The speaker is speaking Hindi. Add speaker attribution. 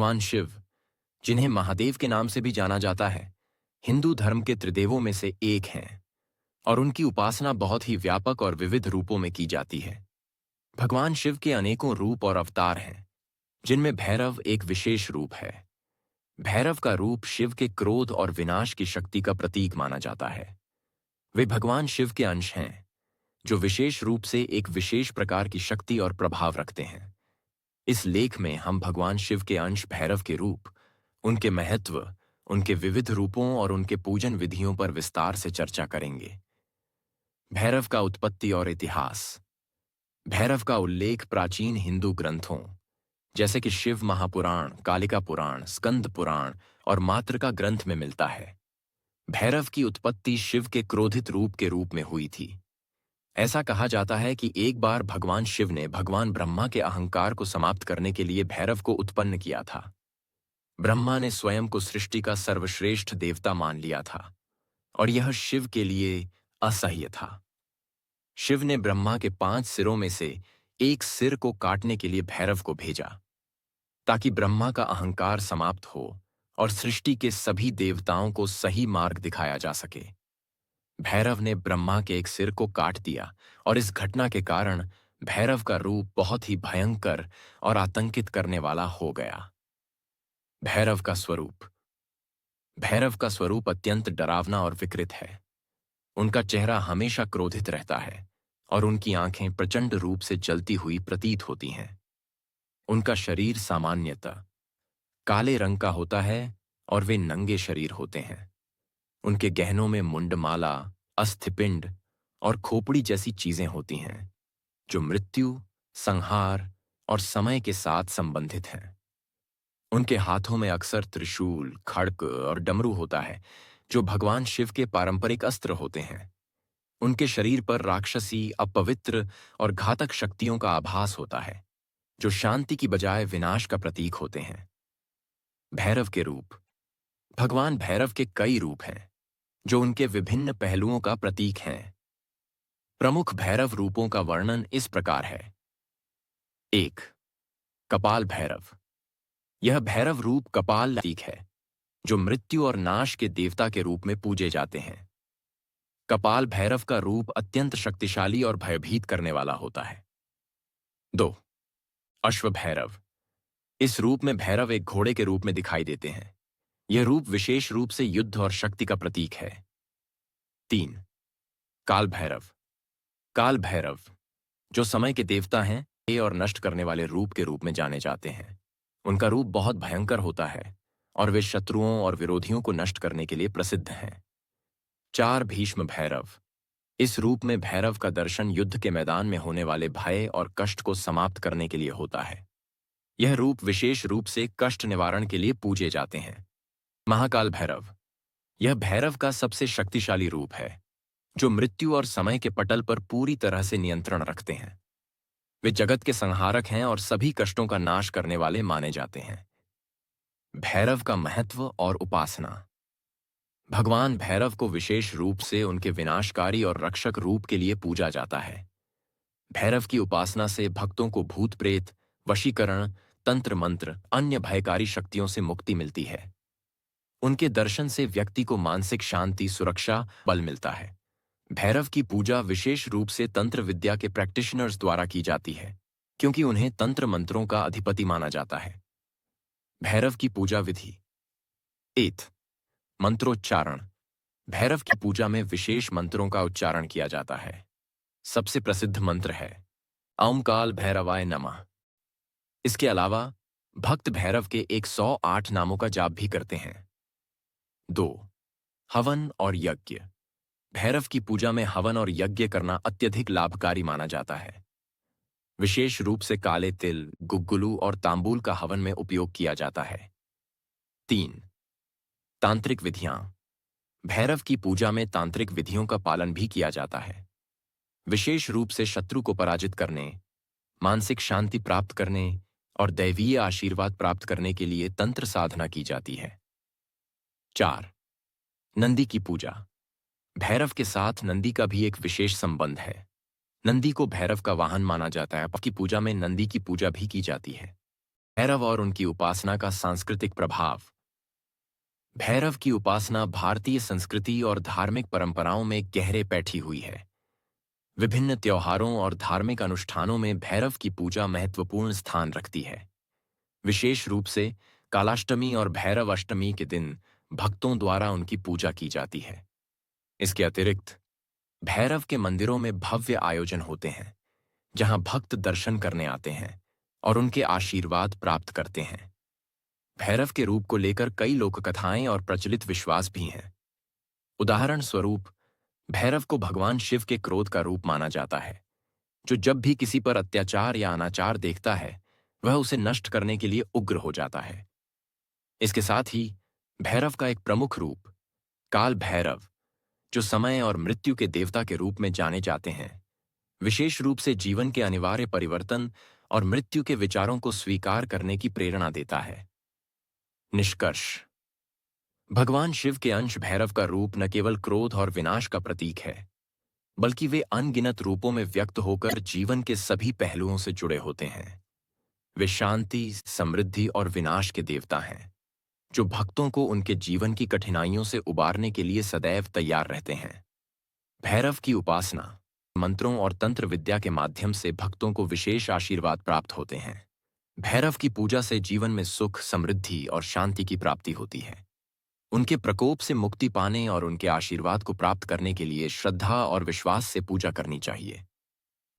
Speaker 1: भगवान शिव, जिन्हें महादेव के नाम से भी जाना जाता है, हिंदू धर्म के त्रिदेवों में से एक हैं और उनकी उपासना बहुत ही व्यापक और विविध रूपों में की जाती है। भगवान शिव के अनेकों रूप और अवतार हैं, जिनमें भैरव एक विशेष रूप है। भैरव का रूप शिव के क्रोध और विनाश की शक्ति का प्रतीक माना जाता है। वे भगवान शिव के अंश हैं, जो विशेष रूप से एक विशेष प्रकार की शक्ति और प्रभाव रखते हैं। इस लेख में हम भगवान शिव के अंश भैरव के रूप, उनके महत्व, उनके विविध रूपों और उनके पूजन विधियों पर विस्तार से चर्चा करेंगे। भैरव का उत्पत्ति और इतिहास। भैरव का उल्लेख प्राचीन हिंदू ग्रंथों जैसे कि शिव महापुराण, कालिका पुराण, स्कंद पुराण और मातृका ग्रंथ में मिलता है। भैरव की उत्पत्ति शिव के क्रोधित रूप के रूप में हुई थी। ऐसा कहा जाता है कि एक बार भगवान शिव ने भगवान ब्रह्मा के अहंकार को समाप्त करने के लिए भैरव को उत्पन्न किया था। ब्रह्मा ने स्वयं को सृष्टि का सर्वश्रेष्ठ देवता मान लिया था और यह शिव के लिए असह्य था। शिव ने ब्रह्मा के 5 सिरों में से एक सिर को काटने के लिए भैरव को भेजा, ताकि ब्रह्मा का अहंकार समाप्त हो और सृष्टि के सभी देवताओं को सही मार्ग दिखाया जा सके। भैरव ने ब्रह्मा के एक सिर को काट दिया और इस घटना के कारण भैरव का रूप बहुत ही भयंकर और आतंकित करने वाला हो गया। भैरव का स्वरूप। भैरव का स्वरूप अत्यंत डरावना और विकृत है। उनका चेहरा हमेशा क्रोधित रहता है और उनकी आंखें प्रचंड रूप से जलती हुई प्रतीत होती हैं। उनका शरीर सामान्यतः काले रंग का होता है और वे नंगे शरीर होते हैं। उनके गहनों में मुंडमाला, अस्थिपिंड और खोपड़ी जैसी चीजें होती हैं, जो मृत्यु, संहार और समय के साथ संबंधित हैं। उनके हाथों में अक्सर त्रिशूल, खड्ग और डमरू होता है, जो भगवान शिव के पारंपरिक अस्त्र होते हैं। उनके शरीर पर राक्षसी, अपवित्र और घातक शक्तियों का आभास होता है, जो शांति की बजाय विनाश का प्रतीक होते हैं। भैरव के रूप। भगवान भैरव के कई रूप हैं, जो उनके विभिन्न पहलुओं का प्रतीक हैं। प्रमुख भैरव रूपों का वर्णन इस प्रकार है। 1. कपाल भैरव। यह भैरव रूप कपाल प्रतीक है, जो मृत्यु और नाश के देवता के रूप में पूजे जाते हैं। कपाल भैरव का रूप अत्यंत शक्तिशाली और भयभीत करने वाला होता है। 2. अश्व भैरव। इस रूप में भैरव एक घोड़े के रूप में दिखाई देते हैं। यह रूप विशेष रूप से युद्ध और शक्ति का प्रतीक है। 3. काल भैरव। काल भैरव, जो समय के देवता हैं, ये और नष्ट करने वाले रूप के रूप में जाने जाते हैं। उनका रूप बहुत भयंकर होता है और वे शत्रुओं और विरोधियों को नष्ट करने के लिए प्रसिद्ध हैं। 4. भीष्म भैरव। इस रूप में भैरव का दर्शन युद्ध के मैदान में होने वाले भय और कष्ट को समाप्त करने के लिए होता है। यह रूप विशेष रूप से कष्ट निवारण के लिए पूजे जाते हैं। महाकाल भैरव। यह भैरव का सबसे शक्तिशाली रूप है, जो मृत्यु और समय के पटल पर पूरी तरह से नियंत्रण रखते हैं। वे जगत के संहारक हैं और सभी कष्टों का नाश करने वाले माने जाते हैं। भैरव का महत्व और उपासना। भगवान भैरव को विशेष रूप से उनके विनाशकारी और रक्षक रूप के लिए पूजा जाता है। भैरव की उपासना से भक्तों को भूत प्रेत, वशीकरण, तंत्र मंत्र, अन्य भयकारी शक्तियों से मुक्ति मिलती है। उनके दर्शन से व्यक्ति को मानसिक शांति, सुरक्षा, बल मिलता है। भैरव की पूजा विशेष रूप से तंत्र विद्या के प्रैक्टिशनर्स द्वारा की जाती है, क्योंकि उन्हें तंत्र मंत्रों का अधिपति माना जाता है। भैरव की पूजा विधि। 8. मंत्रोच्चारण। भैरव की पूजा में विशेष मंत्रों का उच्चारण किया जाता है। सबसे प्रसिद्ध मंत्र है ॐ काल भैरवाय नमः। इसके अलावा भक्त भैरव के 108 नामों का जाप भी करते हैं। 2. हवन और यज्ञ। भैरव की पूजा में हवन और यज्ञ करना अत्यधिक लाभकारी माना जाता है। विशेष रूप से काले तिल, गुग्गुलू और तांबूल का हवन में उपयोग किया जाता है। 3. तांत्रिक विधियां। भैरव की पूजा में तांत्रिक विधियों का पालन भी किया जाता है। विशेष रूप से शत्रु को पराजित करने, मानसिक शांति प्राप्त करने और दैवीय आशीर्वाद प्राप्त करने के लिए तंत्र साधना की जाती है। 4. नंदी की पूजा। भैरव के साथ नंदी का भी एक विशेष संबंध है। नंदी को भैरव का वाहन माना जाता है। की पूजा में नंदी की पूजा भी की जाती है। भैरव और उनकी उपासना का सांस्कृतिक प्रभाव। भैरव की उपासना भारतीय संस्कृति और धार्मिक परंपराओं में गहरे बैठी हुई है। विभिन्न त्योहारों और धार्मिक अनुष्ठानों में भैरव की पूजा महत्वपूर्ण स्थान रखती है। विशेष रूप से कालाष्टमी और भैरव अष्टमी के दिन भक्तों द्वारा उनकी पूजा की जाती है। इसके अतिरिक्त भैरव के मंदिरों में भव्य आयोजन होते हैं, जहां भक्त दर्शन करने आते हैं और उनके आशीर्वाद प्राप्त करते हैं। भैरव के रूप को लेकर कई लोककथाएं और प्रचलित विश्वास भी हैं। उदाहरण स्वरूप, भैरव को भगवान शिव के क्रोध का रूप माना जाता है, जो जब भी किसी पर अत्याचार या अनाचार देखता है, वह उसे नष्ट करने के लिए उग्र हो जाता है। इसके साथ ही भैरव का एक प्रमुख रूप, काल भैरव, जो समय और मृत्यु के देवता के रूप में जाने जाते हैं, विशेष रूप से जीवन के अनिवार्य परिवर्तन और मृत्यु के विचारों को स्वीकार करने की प्रेरणा देता है। निष्कर्ष। भगवान शिव के अंश भैरव का रूप न केवल क्रोध और विनाश का प्रतीक है, बल्कि वे अनगिनत रूपों में व्यक्त होकर जीवन के सभी पहलुओं से जुड़े होते हैं। वे शांति, समृद्धि और विनाश के देवता हैं, जो भक्तों को उनके जीवन की कठिनाइयों से उबारने के लिए सदैव तैयार रहते हैं। भैरव की उपासना, मंत्रों और तंत्र विद्या के माध्यम से भक्तों को विशेष आशीर्वाद प्राप्त होते हैं। भैरव की पूजा से जीवन में सुख, समृद्धि और शांति की प्राप्ति होती है। उनके प्रकोप से मुक्ति पाने और उनके आशीर्वाद को प्राप्त करने के लिए श्रद्धा और विश्वास से पूजा करनी चाहिए।